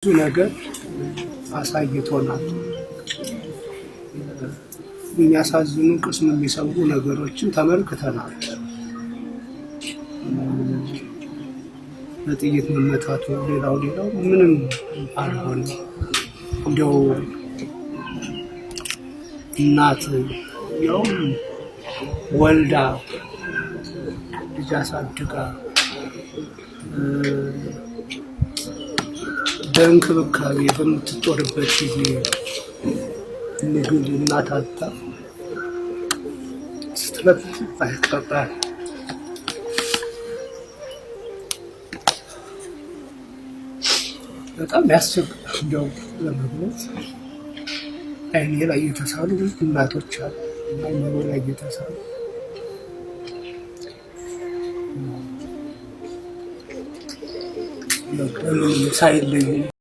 ብዙ ነገር አሳይቶናል። የሚያሳዝኑ ቅስም የሚሰብሩ ነገሮችን ተመልክተናል። በጥይት መመታቱ ሌላው ምንም አልሆነ። እንደው እናት ያው ወልዳ ልጅ አሳድጋ በእንክብካቤ በምትጦርበት ጊዜ ምግብ እናት አጥታ ስትለብስ አይቀጣል። በጣም ያስቸግራል። እንደው ለመግለጽ አይኔ ላይ የተሳሉ እናቶች አሉ። አይኔ ላይ የተሳሉ ሳይለዩ